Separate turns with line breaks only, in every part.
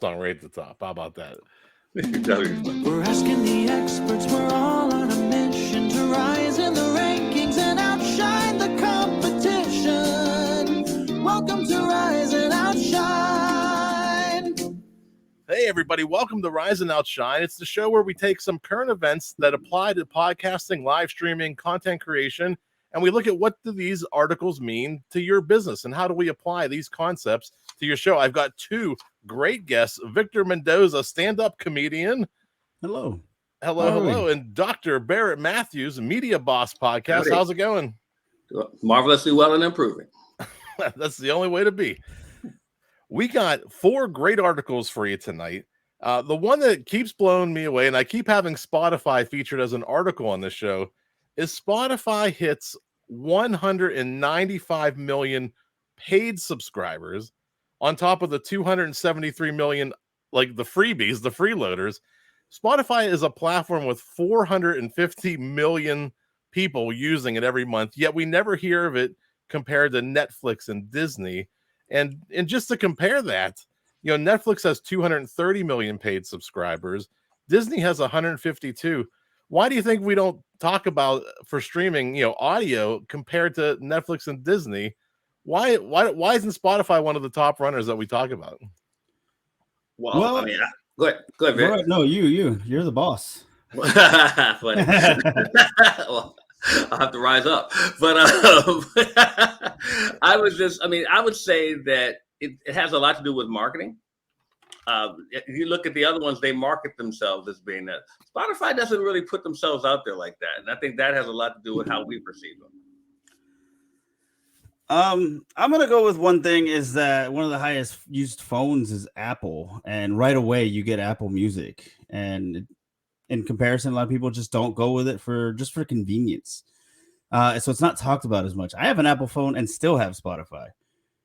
song right at the top. How about that?
We're asking the experts, we're all on a mission to rise in the rankings and outshine the competition. Welcome to Rise and Outshine.
Hey, everybody. Welcome to Rise and Outshine. It's the show where we take some current events that apply to podcasting, live streaming, content creation, and we look at what do these articles mean to your business and how do we apply these concepts to your show. I've got two great guests, Victor Mendoza, stand-up comedian.
Hello.
Hello. And Dr. Barrett Matthews, Media Boss Podcast.
Howdy.
How's it going?
Marvelously well and improving.
That's the only way to be. We got four great articles for you tonight. The one that keeps blowing me away, and I keep having Spotify featured as an article on this show, is Spotify hits 195 million paid subscribers on top of the 273 million, like the freebies, the freeloaders. Spotify is a platform with 450 million people using it every month, yet we never hear of it compared to Netflix and Disney. And just to compare that, you know, Netflix has 230 million paid subscribers. Disney has 152. Why do you think we don't talk about for streaming, you know, audio compared to Netflix and Disney? Why isn't Spotify one of the top runners that we talk about?
Well, I mean, go ahead, Vic.
No, you're the boss.
Well, I'll have to rise up. But I would say that it has a lot to do with marketing. If you look at the other ones, they market themselves as being that. Spotify doesn't really put themselves out there like that. And I think that has a lot to do with how we perceive them.
I'm going to go with one thing is that one of the highest used phones is Apple. And right away you get Apple Music. And in comparison, a lot of people just don't go with it for convenience. So it's not talked about as much. I have an Apple phone and still have Spotify.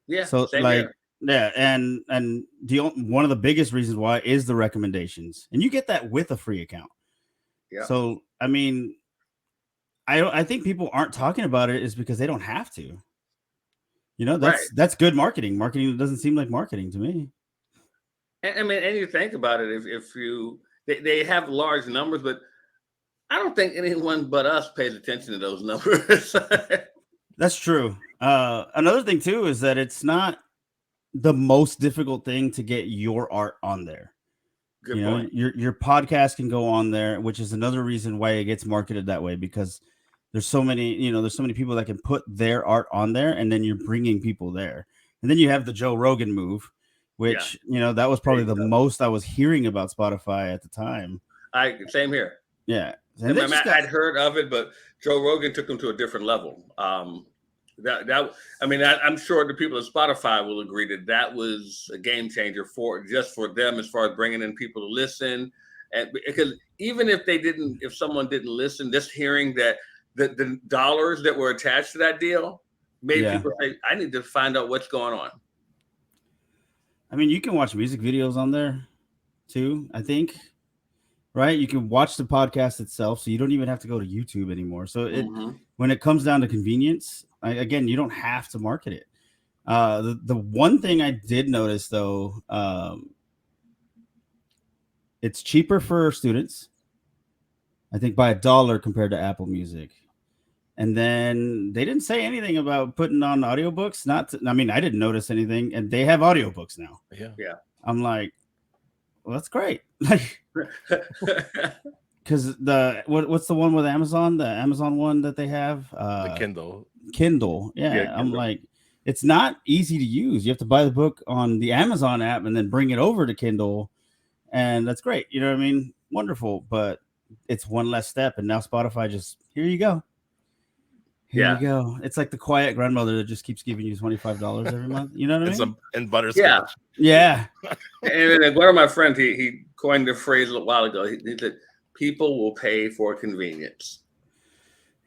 Yeah.
So
same
like,
here.
yeah. And one of the biggest reasons why is the recommendations, and you get that with a free account.
Yeah.
So, I mean, I think people aren't talking about it is because they don't have to. You know, that's good marketing. Marketing doesn't seem like marketing to me.
And I mean, and you think about it, they have large numbers, but I don't think anyone but us pays attention to those numbers.
That's true. Another thing too is that it's not the most difficult thing to get your art on there.
Good point.
Your podcast can go on there, which is another reason why it gets marketed that way, because there's so many people that can put their art on there, and then you're bringing people there. And then you have the Joe Rogan move, which, that was probably the most I was hearing about Spotify at the time.
Same here.
Yeah.
I'd heard of it, but Joe Rogan took them to a different level. I'm sure the people at Spotify will agree that was a game changer for them as far as bringing in people to listen. And because even if someone didn't listen, just hearing that the dollars that were attached to that deal made people say, I need to find out what's going on.
I mean, you can watch music videos on there too, I think. Right? You can watch the podcast itself, so you don't even have to go to YouTube anymore. So when it comes down to convenience, again, you don't have to market it. The one thing I did notice, though, it's cheaper for students, I think, by $1 compared to Apple Music. And then they didn't say anything about putting on audiobooks. I didn't notice anything, and they have audiobooks now.
Yeah.
I'm like, well, that's great. Because what's the one with Amazon? The Amazon one that they have?
The Kindle.
Kindle. Yeah.
Kindle.
I'm like, it's not easy to use. You have to buy the book on the Amazon app and then bring it over to Kindle. And that's great. You know what I mean? Wonderful. But it's one less step. And now Spotify just, here you go. Here you go. It's like the quiet grandmother that just keeps giving you $25 every month. You know what I mean?
And butterscotch.
Yeah.
And one of my friends, he coined the phrase a little while ago. He said, people will pay for convenience.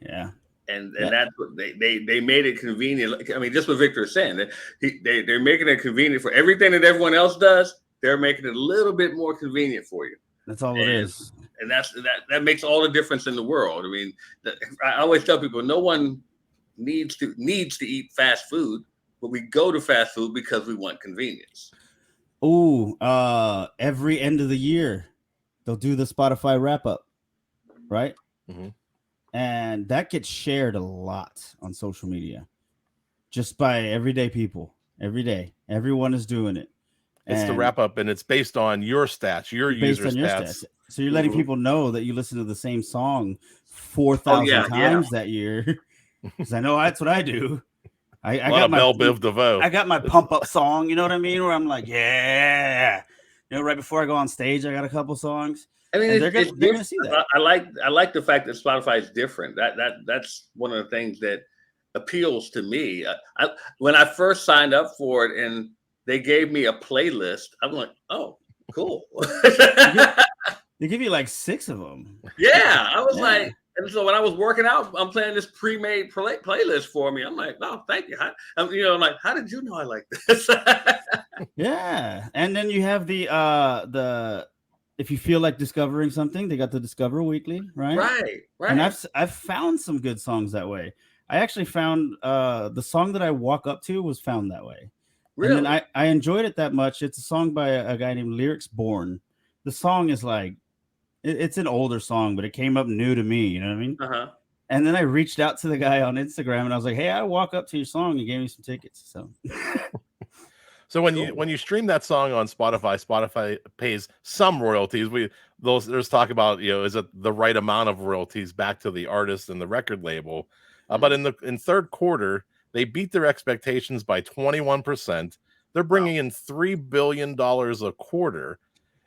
Yeah.
And that's what they made it convenient. I mean, just what Victor is saying, they're making it convenient for everything that everyone else does. They're making it a little bit more convenient for you.
That's all it is.
And that makes all the difference in the world. I mean, I always tell people, no one needs to eat fast food, but we go to fast food because we want convenience.
Every end of the year, they'll do the Spotify wrap up, right?
Mhm.
And that gets shared a lot on social media, just by everyday people. Every day, everyone is doing it.
It's the
And
wrap up, and it's based on your stats, your
based
user
on your
stats.
stats. So you're letting
Mhm.
people know that you listen to the same song
Oh
4,000
yeah, yeah.
times that year. Because I know that's what I do. I
A lot
got
of
my
Belle Biv DeVoe.
I got my pump up song, you know what I mean? Where I'm like, yeah. Right before I go on stage, I got a couple songs.
I mean,
And
it's
they're gonna
different.
see that.
I like the fact that Spotify is different. That's one of the things that appeals to me. When I first signed up for it and they gave me a playlist, I'm like, oh, cool.
They give you like 6 of them.
Yeah, I was
Yeah.
like, and so when I was working out, I'm playing this pre-made playlist for me. I'm like, oh, thank you. I'm like, how did you know I like this?
Yeah. And then you have the if you feel like discovering something, they got the Discover Weekly, right?
Right.
And I've found some good songs that way. I actually found the song that I walk up to was found that way. And
Really?
then I enjoyed it that much. It's a song by a guy named Lyrics Born. The song is like it's an older song, but it came up new to me, you know what I mean?
Uh-huh.
And then I reached out to the guy on Instagram and I was like, "Hey, I walk up to your song." He gave me some tickets. So
So when
Cool.
you stream that song on Spotify, Spotify pays some royalties. There's talk about, is it the right amount of royalties back to the artist and the record label? But in third quarter, they beat their expectations by 21%. They're bringing in $3 billion a quarter.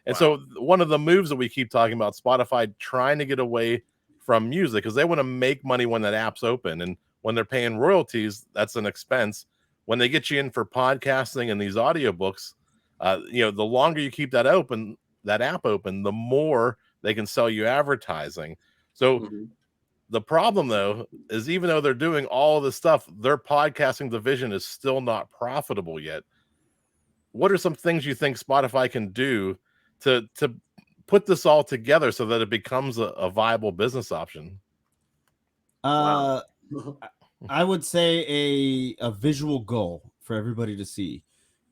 And so one of the moves that we keep talking about, Spotify trying to get away from music, because they want to make money when that app's open, and when they're paying royalties, that's an expense. When they get you in for podcasting and these audiobooks, the longer you keep that app open, the more they can sell you advertising. So the problem, though, is even though they're doing all of this stuff, their podcasting division is still not profitable yet. What are some things you think Spotify can do to put this all together so that it becomes a viable business option?
I would say a visual goal for everybody to see.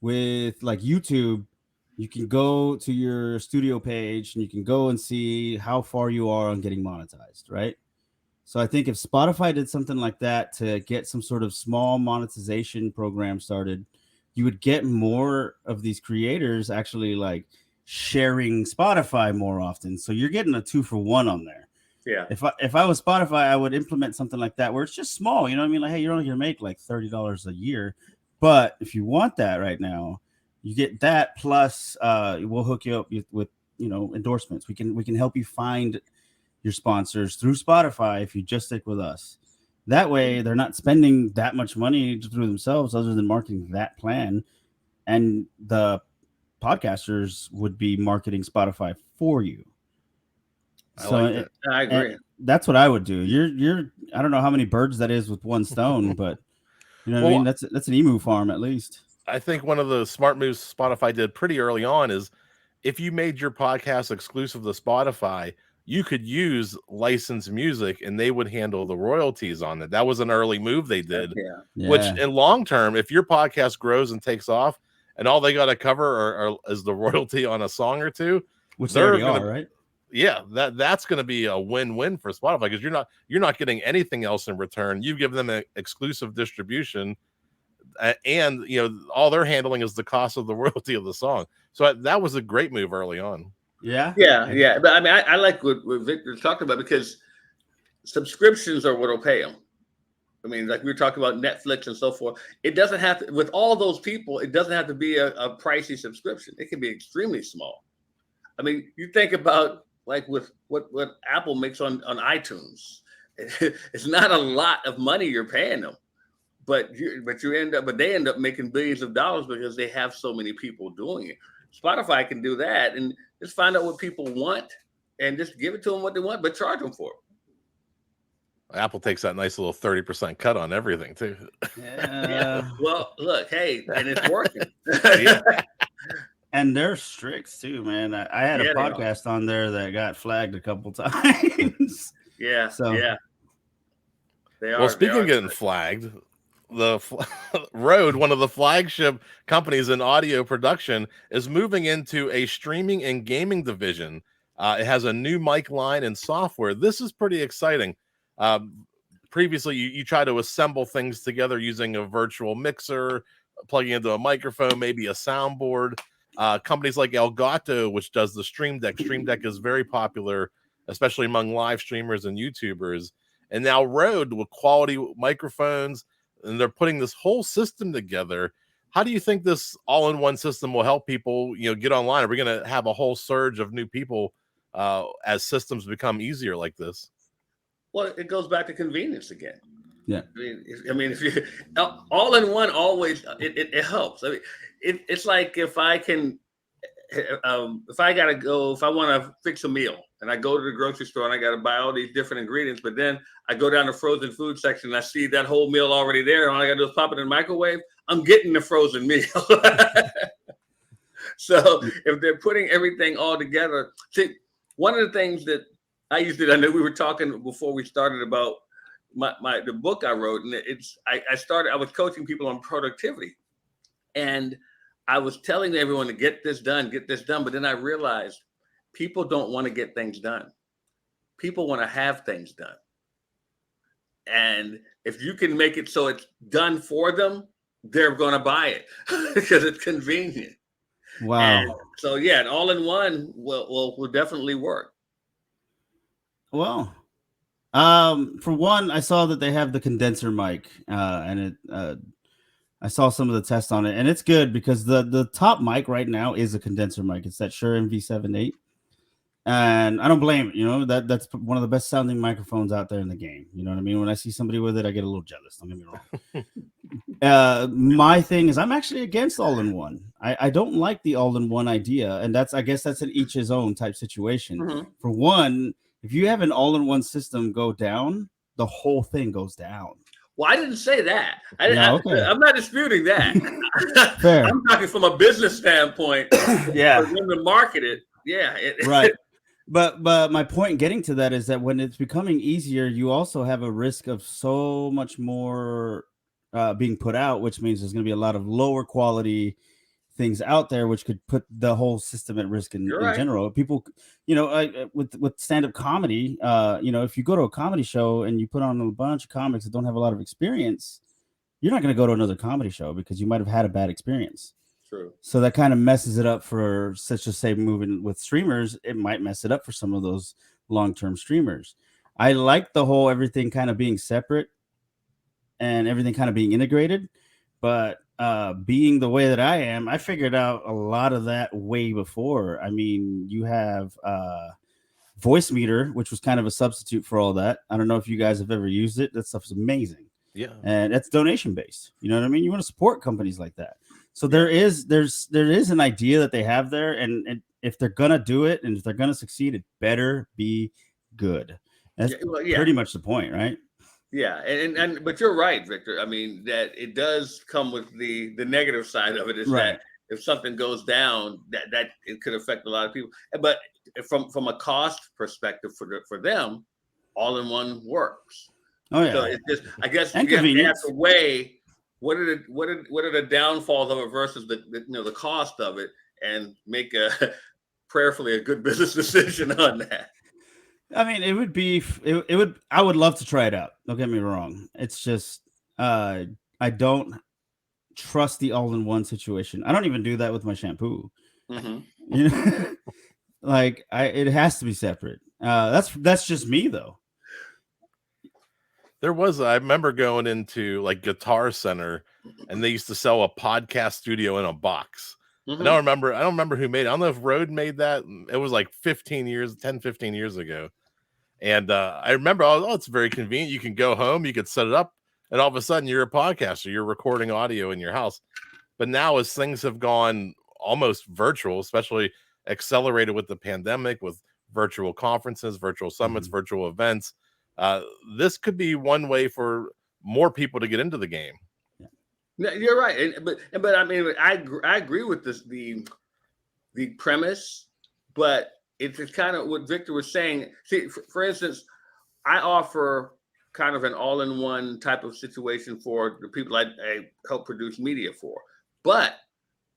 With like YouTube, you can go to your studio page and you can go and see how far you are on getting monetized, right? So I think if Spotify did something like that to get some sort of small monetization program started, you would get more of these creators actually like sharing Spotify more often. So you're getting a 2-for-1 on there.
Yeah.
If I was Spotify, I would implement something like that where it's just small. You know what I mean? Like, hey, you're only gonna make like $30 a year, but if you want that right now, you get that plus we'll hook you up with endorsements. We can help you find your sponsors through Spotify if you just stick with us. That way, they're not spending that much money through themselves other than marketing that plan, and the podcasters would be marketing Spotify for you.
I agree.
That's what I would do. You're I don't know how many birds that is with one stone, but you know what I mean? That's an emu farm at least.
I think one of the smart moves Spotify did pretty early on is if you made your podcast exclusive to Spotify, you could use licensed music and they would handle the royalties on it. That was an early move they did, which in long term, if your podcast grows and takes off and all they got to cover is the royalty on a song or two,
which they already are, right?
Yeah, that's going to be a win-win for Spotify because you're not getting anything else in return. You give them an exclusive distribution, and all they're handling is the cost of the royalty of the song. So that was a great move early on.
Yeah.
But I mean, I like what Victor's talking about because subscriptions are what'll pay them. I mean, like we were talking about Netflix and so forth. It doesn't have to, with all those people, it doesn't have to be a pricey subscription. It can be extremely small. I mean, you think about like with what Apple makes on iTunes. It's not a lot of money you're paying them, but they end up making billions of dollars because they have so many people doing it. Spotify can do that and just find out what people want and just give it to them what they want, but charge them for it.
Apple takes that nice little 30% cut on everything too.
Yeah.
Well, look, hey, and it's working.
And they're strict too, man. I had a podcast on there that got flagged a couple times.
Yeah.
So
yeah. They are.
Well, speaking of getting flagged, Rode, one of the flagship companies in audio production, is moving into a streaming and gaming division. It has a new mic line and software. This is pretty exciting. Previously, you try to assemble things together using a virtual mixer, plugging into a microphone, maybe a soundboard. Companies like Elgato, which does the Stream Deck. Stream Deck is very popular, especially among live streamers and YouTubers. And now Rode with quality microphones, and they're putting this whole system together. How do you think this all-in-one system will help people, get online? Are we going to have a whole surge of new people as systems become easier like this?
Well, it goes back to convenience again.
Yeah.
I mean, if you all in one, always it helps. I mean, it's like if I gotta go, if I want to fix a meal and I go to the grocery store and I got to buy all these different ingredients, but then I go down the frozen food section and I see that whole meal already there, and all I got to do is pop it in the microwave. I'm getting the frozen meal. So if they're putting everything all together, see, one of the things that I know we were talking before we started about the book I wrote, and I was coaching people on productivity, and I was telling everyone to get this done, but then I realized people don't want to get things done. People want to have things done. And if you can make it so it's done for them, they're going to buy it because it's convenient.
Wow.
And so yeah, an all-in-one will definitely work.
Well, for one, I saw that they have the condenser mic, and I saw some of the tests on it, and it's good because the top mic right now is a condenser mic. It's that Shure MV7-8, and I don't blame it. That's one of the best sounding microphones out there in the game. You know what I mean? When I see somebody with it, I get a little jealous. Don't get me wrong. My thing is, I'm actually against all-in-one. I don't like the all-in-one idea, and I guess that's an each his own type situation.
Mm-hmm.
For one, if you have an all-in-one system go down, the whole thing goes down.
Well, I didn't say that.
Okay.
I'm not disputing that.
Fair.
I'm talking from a business standpoint.
Yeah.
For them to market it. Yeah.
Right. But my point getting to that is that when it's becoming easier, you also have a risk of so much more being put out, which means there's going to be a lot of lower quality things out there, which could put the whole system at risk in general. People, with stand-up comedy, if you go to a comedy show and you put on a bunch of comics that don't have a lot of experience, you're not going to go to another comedy show because you might have had a bad experience.
True.
So that kind of messes it up for, such as say, moving with streamers. It might mess it up for some of those long-term streamers. I like the whole everything kind of being separate and everything kind of being integrated, but being the way that I am, I figured out a lot of that way before. I mean, you have Voice Meter, which was kind of a substitute for all that. I don't know if you guys have ever used it. That stuff's amazing.
Yeah.
And that's donation based. You know what I mean? You want to support companies like that. So there is an idea that they have there, and if they're gonna do it and if they're gonna succeed, it better be good. That's pretty much the point, right?
Yeah, and but you're right, Victor. I mean, that it does come with the negative side of it is that if something goes down, that it could affect a lot of people. But from a cost perspective for them, all-in-one works.
Oh yeah.
So it's just, I guess
and
you have to weigh what are the downfalls of it versus the cost of it, and make prayerfully a good business decision on that.
I mean, I would love to try it out. Don't get me wrong. It's just, I don't trust the all-in-one situation. I don't even do that with my shampoo.
Mm-hmm.
It has to be separate. That's just me though.
I remember going into like Guitar Center, and they used to sell a podcast studio in a box.
Mm-hmm.
I don't remember who made it. I don't know if Rode made that. It was like 15 years ago. And I remember, it's very convenient. You can go home, you could set it up, and all of a sudden you're a podcaster. You're recording audio in your house. But now, as things have gone almost virtual, especially accelerated with the pandemic, with virtual conferences, virtual summits, virtual events, this could be one way for more people to get into the game.
No, you're right, but I mean, I agree with this the premise, but it's kind of what Victor was saying. See, for instance, I offer kind of an all-in-one type of situation for the people I help produce media for. But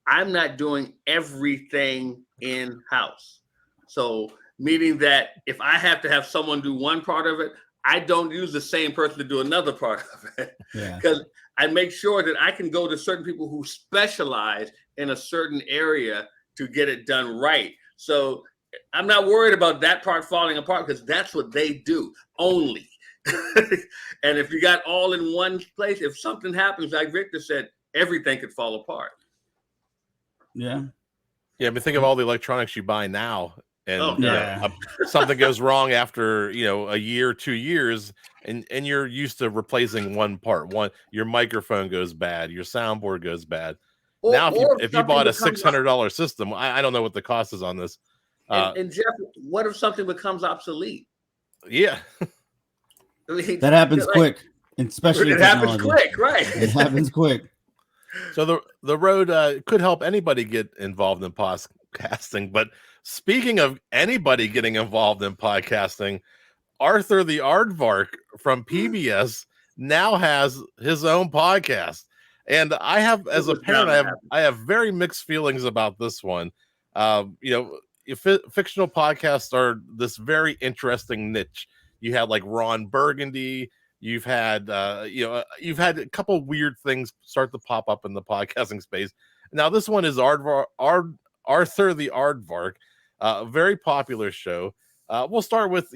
I'm not doing everything in-house. So meaning that if I have to have someone do one part of it, I don't use the same person to do another part of it.
Yeah.
Because I make sure that I can go to certain people who specialize in a certain area to get it done right. So I'm not worried about that part falling apart because that's what they do only. And if you got all in one place, if something happens, like Victor said, everything could fall apart.
Yeah.
Yeah, but think of all the electronics you buy now, and
Oh,
yeah.
Something goes wrong after a year, 2 years, and you're used to replacing one part. Your microphone goes bad, your soundboard goes bad. Now, if you bought a $600 system, I don't know what the cost is on this.
And Jeff, what if something becomes obsolete?
Yeah,
I mean,
That happens quick, especially
it
in
happens
technology.
quick, right?
It happens quick.
so the road could help anybody get involved in podcasting. But speaking of anybody getting involved in podcasting, Arthur the Aardvark from PBS now has his own podcast. And I have, as a parent, I have very mixed feelings about this one. Fictional podcasts are this very interesting niche. You had like Ron Burgundy. You've had, you've had a couple weird things start to pop up in the podcasting space. Now this one is Arthur the Aardvark, a very popular show. We'll start with,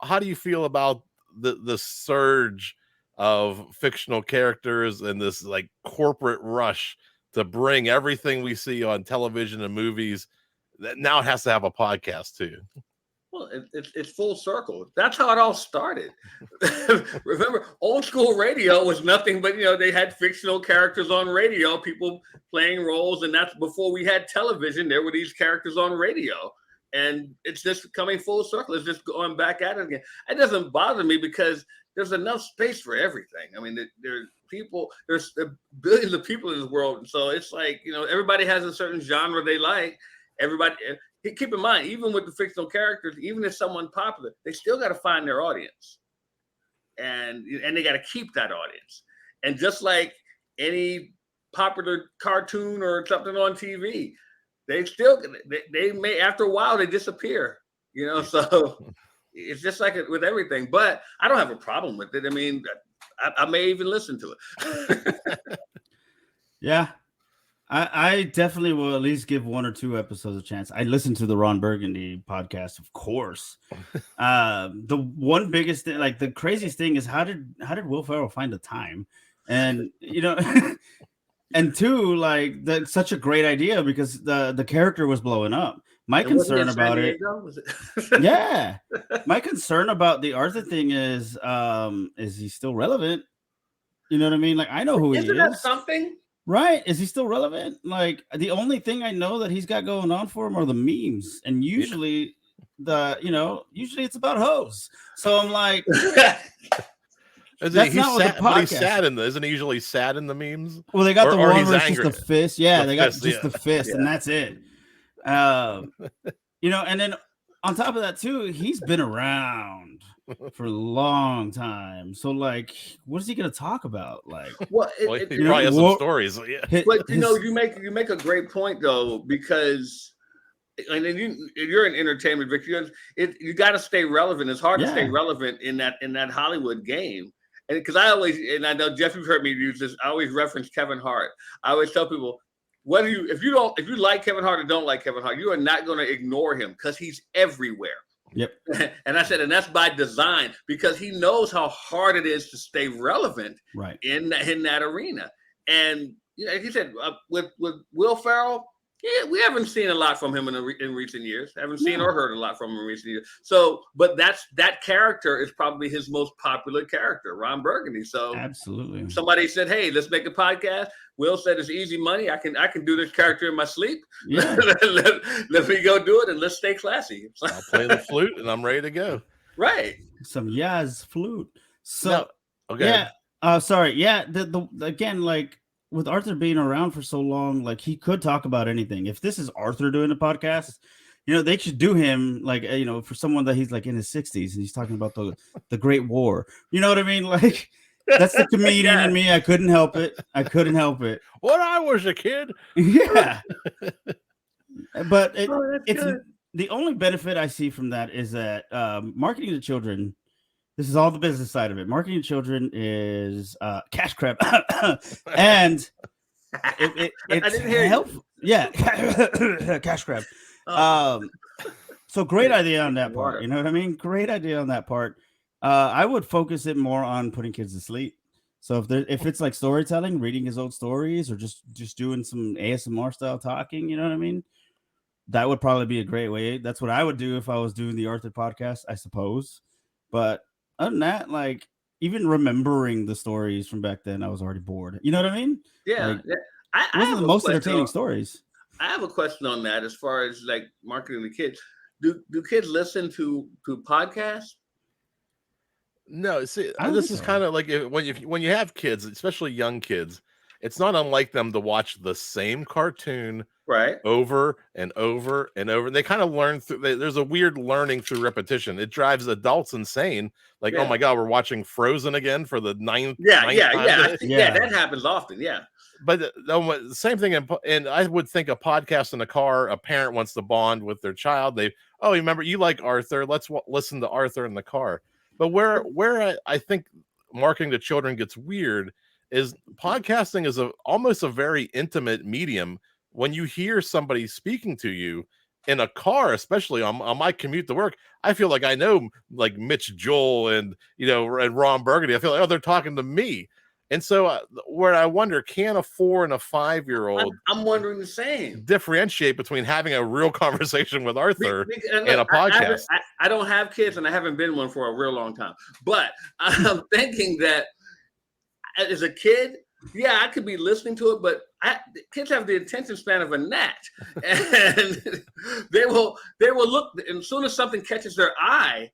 how do you feel about the surge of fictional characters and this like corporate rush to bring everything we see on television and movies that now it has to have a podcast too?
Well, it's full circle. That's how it all started. Remember, old school radio was nothing but, they had fictional characters on radio, people playing roles. And that's before we had television. There were these characters on radio. And it's just coming full circle. It's just going back at it again. It doesn't bother me because there's enough space for everything. I mean, there's billions of people in this world. And so it's like, everybody has a certain genre they like. Everybody, keep in mind, even with the fictional characters, even if someone's popular, they still got to find their audience. And they got to keep that audience. And just like any popular cartoon or something on TV, they may, after a while, they disappear, so it's just like it with everything. But I don't have a problem with it. I mean, I may even listen to it.
Yeah. I definitely will at least give 1 or 2 episodes a chance. I listened to the Ron Burgundy podcast, of course. The one biggest thing, like the craziest thing, is how did Will Ferrell find the time? And and 2, like that's such a great idea because the character was blowing up. My concern about it, yeah. My concern about the Arthur thing is he still relevant? You know what I mean? Like I know who he is.
Isn't that something?
Right? Is he still relevant? Like the only thing I know that he's got going on for him are the memes, and usually it's about hoes. So I'm like,
he's sad in the, isn't he usually sad in the memes?
Well, they got the one where it's just the fist. Yeah, they got just the fist, and that's it. And then on top of that too, he's been around for a long time. So like, what is he going to talk about? Like,
he probably has some stories. Yeah.
But you make a great point though, because and then you're in entertainment, Victor. You got to stay relevant. It's hard to stay relevant in that Hollywood game. And because I know Jeff, you've heard me use this. I always reference Kevin Hart. I always tell people, if you like Kevin Hart or don't like Kevin Hart, you are not going to ignore him because he's everywhere.
Yep.
And I said, and that's by design because he knows how hard it is to stay relevant in that arena. And like you said, with Will Ferrell, we haven't seen a lot from him in recent years. Haven't seen or heard a lot from him in recent years. So, but that character is probably his most popular character, Ron Burgundy. So,
absolutely.
Somebody said, "Hey, let's make a podcast." Will said, "It's easy money. I can do this character in my sleep.
Yeah.
let me go do it, and let's stay classy."
I'll play the flute, and I'm ready to go.
Right.
Some jazz flute. So,
okay.
Yeah. Sorry. Yeah. The again, like with Arthur being around for so long, like he could talk about anything. If this is Arthur doing a podcast, They should do him like for someone that he's like in his 60s and he's talking about the Great War. You know what I mean? Like that's the comedian in me. I couldn't help it.
When I was a kid.
Yeah. But it's
good.
the only benefit I see from that is that marketing to children. This is all the business side of it. Marketing to children is cash grab, and it's helpful. Yeah, cash grab. So great idea on that part. You know what I mean? Great idea on that part. I would focus it more on putting kids to sleep. So if it's like storytelling, reading his old stories, or just doing some ASMR style talking, you know what I mean? That would probably be a great way. That's what I would do if I was doing the Arthur podcast, I suppose. But other than that, like even remembering the stories from back then, I was already bored. You know what I mean?
Yeah.
Like,
I
those are
have
the
a
most
question
entertaining
on-
stories.
I have a question on that as far as like marketing to kids. Do kids listen to podcasts?
No, see,
I don't
this
think
is
so.
kind of like when you have kids, especially young kids, it's not unlike them to watch the same cartoon
Right.
over and over and over. They kind of learn there's a weird learning through repetition. It drives adults insane. Like, oh my God, we're watching Frozen again for the ninth time.
That happens often. Yeah.
But the same thing, and I would think a podcast in a car, a parent wants to bond with their child. Remember, you like Arthur, let's listen to Arthur in the car. But where I think marketing to children gets weird is podcasting is almost a very intimate medium. When you hear somebody speaking to you in a car, especially on my commute to work, I feel like I know like Mitch Joel and and Ron Burgundy. I feel like they're talking to me. And so where I wonder, can a 4 and a 5-year-old
I'm wondering the same.
differentiate between having a real conversation with Arthur and a podcast?
I don't have kids and I haven't been one for a real long time. But I'm thinking that as a kid, yeah, I could be listening to it, but kids have the attention span of a gnat, and they will look. And as soon as something catches their eye,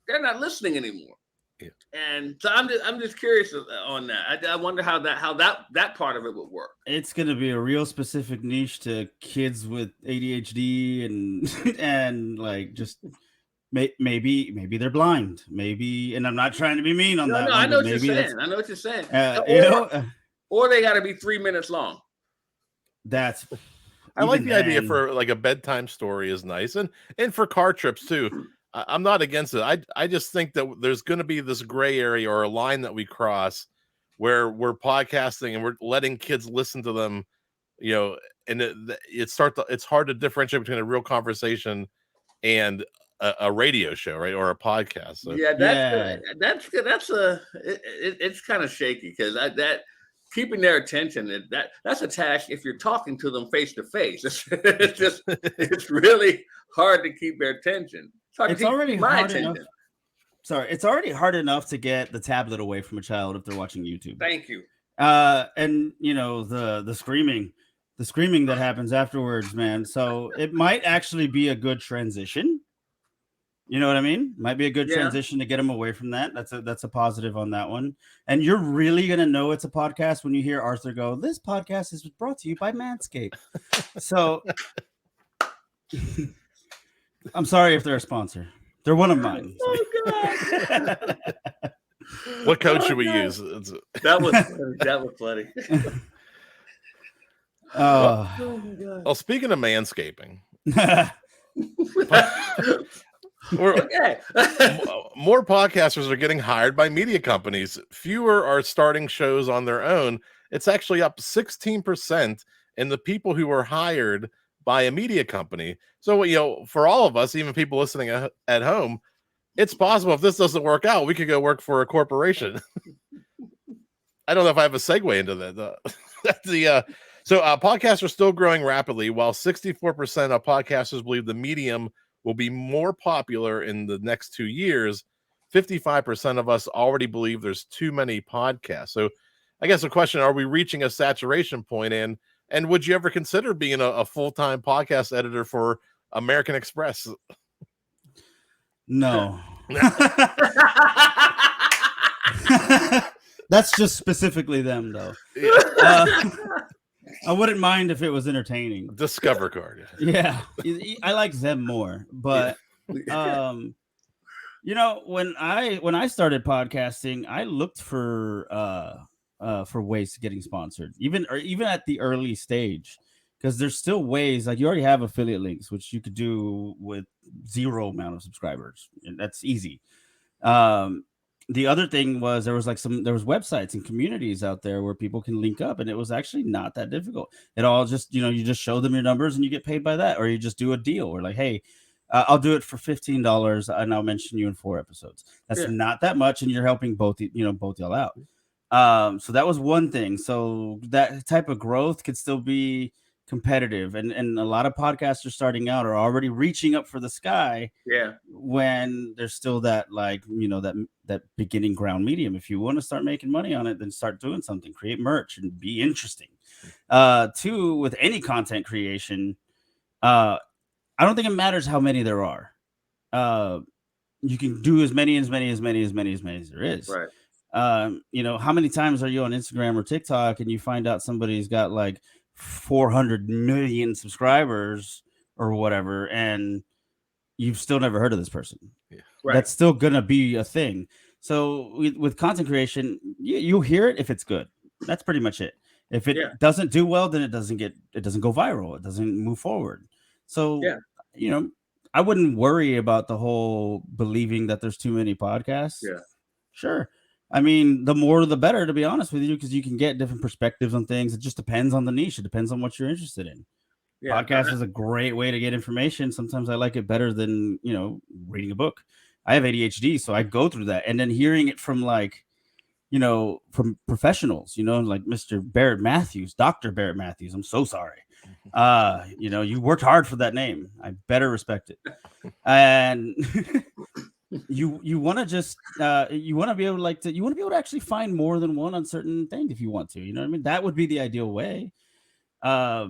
they're not listening anymore.
Yeah.
And so I'm just curious on that. I wonder how that part of it would work.
It's gonna be a real specific niche to kids with ADHD and like just maybe they're blind. Maybe, and I'm not trying to be mean on that.
No, I know what you're saying. I know what you're saying. Or they got to be 3 minutes long.
I like the idea for like a bedtime story is nice, and for car trips too. I'm not against it. I just think that there's going to be this gray area or a line that we cross where we're podcasting and we're letting kids listen to them, and it's hard to differentiate between a real conversation and a radio show, right, or a podcast. So.
Yeah, it's kind of shaky because that keeping their attention, that's a task if you're talking to them face to face. It's really hard to keep their attention.
It's already hard enough. Sorry, it's already hard enough to get the tablet away from a child if they're watching YouTube.
Thank you.
And the screaming that happens afterwards, man. So it might actually be a good transition. You know what I mean? Might be a good transition to get them away from that. That's a positive on that one. And you're really gonna know it's a podcast when you hear Arthur go, "This podcast is brought to you by Manscaped." So I'm sorry if they're a sponsor. They're one of mine. So.
Oh God.
What code should we use?
That was funny.
Well, speaking of manscaping, more podcasters are getting hired by media companies. Fewer are starting shows on their own. It's actually up 16% in the people who were hired by a media company. So, for all of us, even people listening at home, it's possible if this doesn't work out, we could go work for a corporation. I don't know if I have a segue into that. So podcasts are still growing rapidly, while 64% of podcasters believe the medium will be more popular in the next 2 years. 55% of us already believe there's too many podcasts. So I guess the question, are we reaching a saturation point? And would you ever consider being a full-time podcast editor for American Express?
No. That's just specifically them, though. I wouldn't mind if it was entertaining.
Discover card.
Yeah, I like them more, but you know, when I started podcasting, I looked for ways to getting sponsored, even at the early stage, because there's still ways. Like, you already have affiliate links, which you could do with zero amount of subscribers, and that's easy. The other thing was there was websites and communities out there where people can link up, and it was actually not that difficult. It all just, you know, you just show them your numbers and you get paid by that, or you just do a deal, or like, hey, I'll do it for $15 and I'll mention you in 4 episodes. That's not that much, and you're helping both y'all out. So that was one thing. So that type of growth could still be competitive, and a lot of podcasters starting out are already reaching up for the sky. When there's still that, like, you know, that beginning ground medium. If you want to start making money on it, then start doing something, create merch and be interesting. Two, with any content creation, I don't think it matters how many there are. You can do as many as there is.
Right.
You know, how many times are you on Instagram or TikTok and you find out somebody's got like 400 million subscribers or whatever, and you've still never heard of this person?
Right.
That's still gonna be a thing. So with content creation, you hear it if it's good. That's pretty much it. If it doesn't do well, then it doesn't go viral. It doesn't move forward. So you know, I wouldn't worry about the whole believing that there's too many podcasts. Sure. I mean, the more the better, to be honest with you, because you can get different perspectives on things. It just depends on the niche. It depends on what you're interested in. Podcast is a great way to get information. Sometimes I like it better than, you know, reading a book. I have ADHD, so I go through that. And then hearing it from, like, you know, from professionals, you know, like Mr. Barrett Matthews, Dr. Barrett Matthews. I'm so sorry. You know, you worked hard for that name. I better respect it. And you want to just you want to be able to actually find more than one on certain things if you want to. You know what I mean? That would be the ideal way. But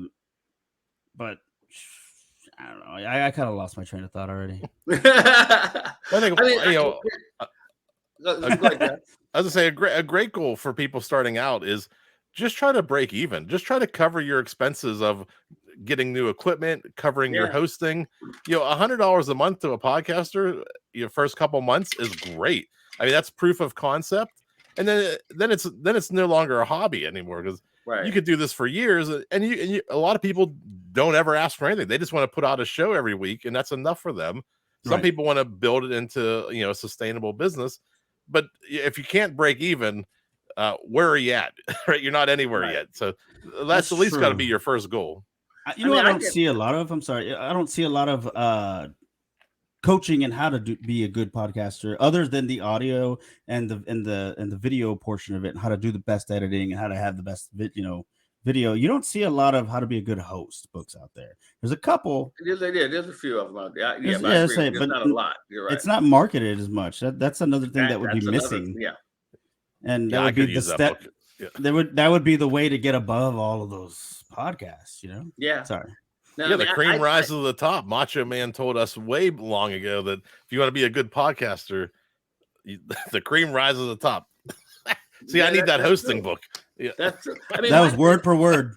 I don't know. I kind of lost my train of thought already.
I think, you know, I was gonna say a great goal for people starting out is just try to break even. Just try to cover your expenses of getting new equipment, covering your hosting. You know, $100 a month to a podcaster your first couple months is great. I mean, that's proof of concept, and then it's no longer a hobby anymore, because you could do this for years, and you a lot of people don't ever ask for anything. They just want to put out a show every week, and that's enough for them. Some people want to build it into, you know, a sustainable business, but if you can't break even, where are you at? Right, you're not anywhere yet. So that's at least got to be your first goal.
I don't see a lot of coaching in how to be a good podcaster, other than the audio and the video portion of it, and how to do the best editing and how to have the best video. You don't see a lot of how to be a good host books out there. There's a couple.
There's a few of them out there. But not a lot. You're right.
It's not marketed as much. That's another thing that would be missing. And that would be the step. That would be the way to get above all of those podcasts, you know? Sorry.
No, the cream rises to the top. Macho Man told us way long ago that if you want to be a good podcaster, the cream rises to the top. See, I need that hosting book. Yeah,
that's true. I mean,
that was word per word.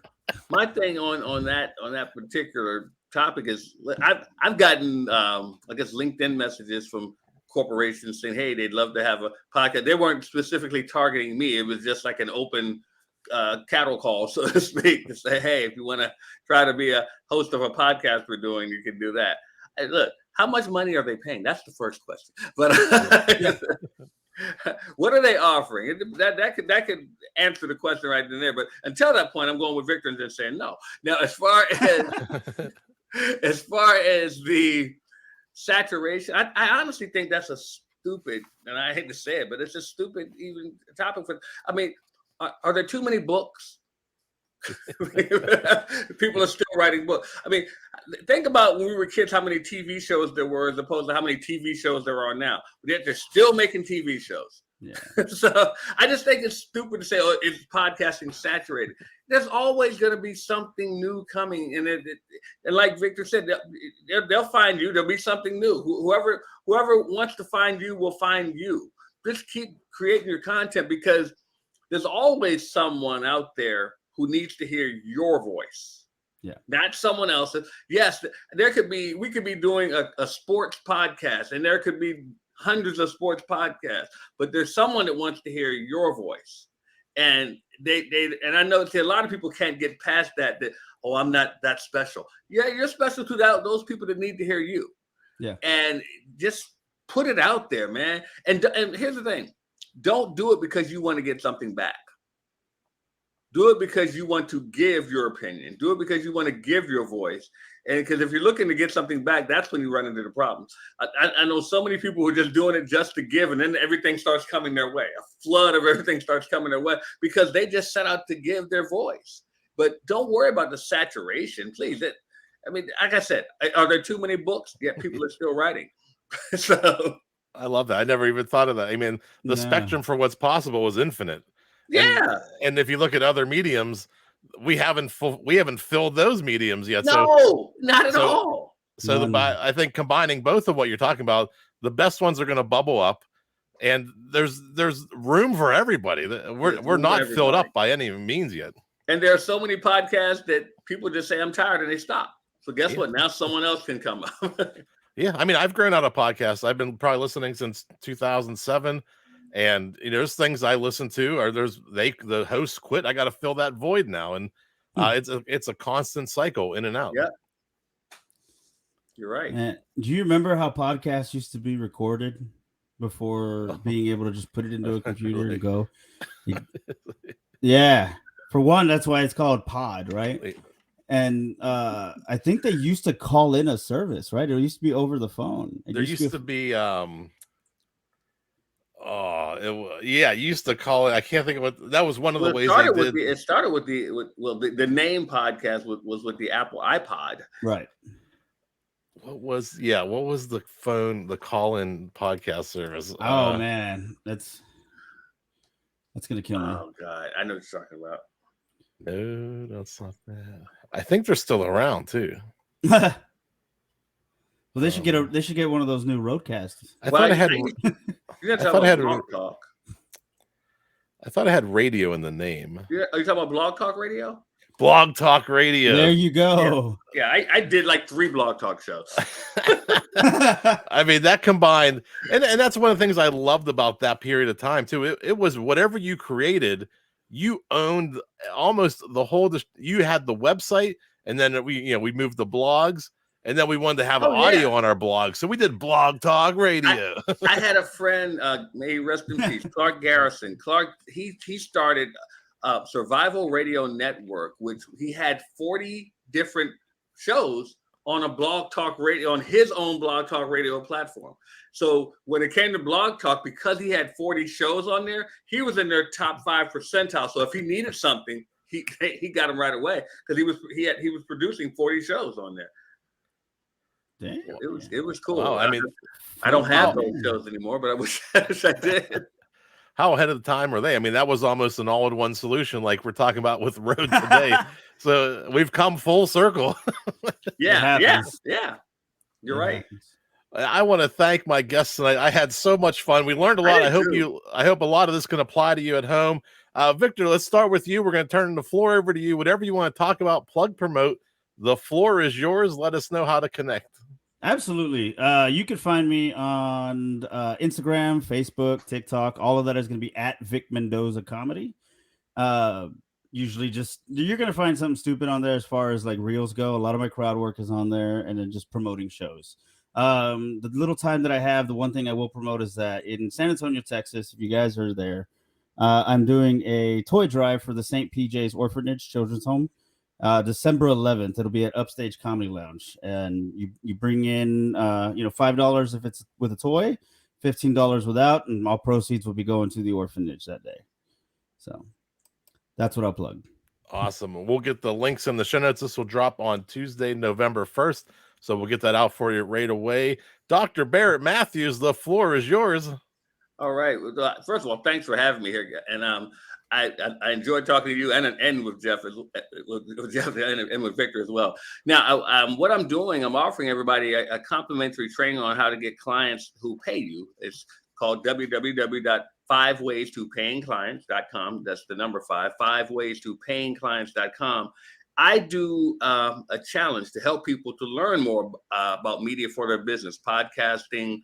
My thing on that particular topic is I've gotten I guess LinkedIn messages from corporations saying, hey, they'd love to have a podcast. They weren't specifically targeting me. It was just like an open cattle call, so to speak, to say, hey, if you want to try to be a host of a podcast we're doing, you can do that. And look, how much money are they paying? That's the first question. But what are they offering? That could answer the question right in there. But until that point, I'm going with Victor and just saying no. Now, as far as the saturation, I honestly think that's a stupid, and I hate to say it, but it's a stupid even topic for. I mean, are there too many books? People are still writing books. I mean, think about when we were kids, how many TV shows there were as opposed to how many TV shows there are now. They're still making TV shows.
Yeah.
So I just think it's stupid to say, oh, it's podcasting saturated. There's always going to be something new coming. And like Victor said, they'll find you. There'll be something new. Whoever wants to find you will find you. Just keep creating your content, because there's always someone out there who needs to hear your voice.
Yeah.
Not someone else's. Yes, we could be doing a sports podcast, and there could be hundreds of sports podcasts, but there's someone that wants to hear your voice. And and I know a lot of people can't get past that, oh, I'm not that special. Yeah, you're special to those people that need to hear you.
Yeah.
And just put it out there, man. And here's the thing. Don't do it because you want to get something back. Do it because you want to give your opinion. Do it because you want to give your voice. And because if you're looking to get something back, that's when you run into the problems. I know so many people who are just doing it just to give, and then everything starts coming their way. A flood of everything starts coming their way because they just set out to give their voice. But don't worry about the saturation, please. Like I said, are there too many books? Yeah, people are still writing. So
I love that. I never even thought of that. I mean, the spectrum for what's possible is infinite.
Yeah.
And if you look at other mediums, we haven't filled those mediums yet.
No, not at all.
So I think combining both of what you're talking about, the best ones are going to bubble up, and there's room for everybody. We're not filled up by any means yet.
And there are so many podcasts that people just say, I'm tired, and they stop. So guess what? Now someone else can come up.
Yeah. I mean, I've grown out of podcasts. I've been probably listening since 2007. And there's things I listen to, or the hosts quit. I got to fill that void now, and it's a constant cycle in and out.
Yeah, you're right.
Do you remember how podcasts used to be recorded before being able to just put it into a computer and go? Yeah, for one, that's why it's called pod, right? And I think they used to call in a service, right? It used to be over the phone.
There used to be you used to call it. I can't think of what that was. One of the ways they did.
It started with the name podcast was with the Apple iPod.
Right.
What was the call-in podcast service?
Oh man, that's gonna kill me.
Oh god, I know what you're talking about.
No, that's not that. I think they're still around too.
Well, they should get one of those new roadcasts.
I thought I had radio in the name.
Are you talking about Blog Talk Radio?
Blog Talk Radio.
There you go.
Yeah, I did like 3 Blog Talk shows.
I mean, that combined, and that's one of the things I loved about that period of time too. It was whatever you created, you owned almost the whole. You had the website, and then we moved the blogs. And then we wanted to have audio on our blog. So we did Blog Talk Radio.
I had a friend, may he rest in peace, Clark Garrison. Clark, he started Survival Radio Network, which he had 40 different shows on a Blog Talk Radio, on his own Blog Talk Radio platform. So when it came to Blog Talk, because he had 40 shows on there, he was in their top 5 percentile. So if he needed something, he got them right away because he was producing 40 shows on there.
Damn.
It was cool.
Wow, I mean,
I don't have those shows anymore, but I wish I did.
How ahead of the time were they? I mean, that was almost an all-in-one solution, like we're talking about with Rode today. So we've come full circle.
Yeah. You're right.
I want to thank my guests tonight. I had so much fun. We learned a lot. I hope a lot of this can apply to you at home. Victor, let's start with you. We're going to turn the floor over to you. Whatever you want to talk about, plug, promote. The floor is yours. Let us know how to connect.
Absolutely. You can find me on Instagram, Facebook, TikTok. All of that is going to be at Vic Mendoza Comedy. Usually you're going to find something stupid on there as far as like reels go. A lot of my crowd work is on there, and then just promoting shows. The little time that I have, the one thing I will promote is that in San Antonio, Texas, if you guys are there, I'm doing a toy drive for the St. PJ's Orphanage Children's Home. December 11th, it'll be at Upstage Comedy Lounge, and you bring in $5 if it's with a toy, $15 without, and all proceeds will be going to the orphanage that day. So that's what I'll plug.
Awesome. We'll get the links in the show notes. This will drop on Tuesday, November 1st. So we'll get that out for you right away. Dr. Barrett Matthews, the floor is yours.
All right. First of all, thanks for having me here. And I enjoyed talking to you and with Jeff, with Jeff and with Victor as well. Now, what I'm doing, I'm offering everybody a complimentary training on how to get clients who pay you. It's called 5waystoPayingClients.com. That's the number 5waystoPayingClients.com. I do a challenge to help people to learn more about media for their business, podcasting,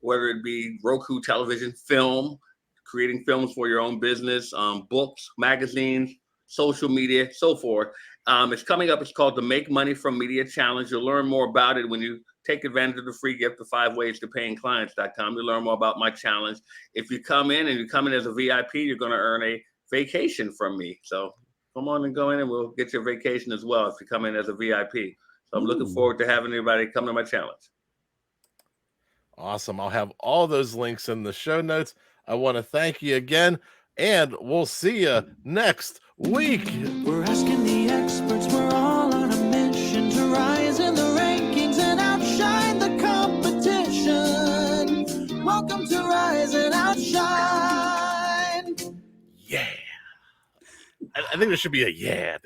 whether it be Roku television, film, creating films for your own business, books, magazines, social media, so forth. It's coming up. It's called the Make Money from Media Challenge. You'll learn more about it when you take advantage of the free gift of 5waystoPayingClients.com. You'll learn more about my challenge. If you come in as a VIP, you're going to earn a vacation from me. So come on and go in and we'll get your vacation as well if you come in as a VIP. So I'm looking forward to having everybody come to my challenge.
Awesome. I'll have all those links in the show notes. I want to thank you again, and we'll see you next week.
We're asking the experts, we're all on a mission to rise in the rankings and outshine the competition. Welcome to Rise and Outshine.
Yeah. I think there should be a yeah.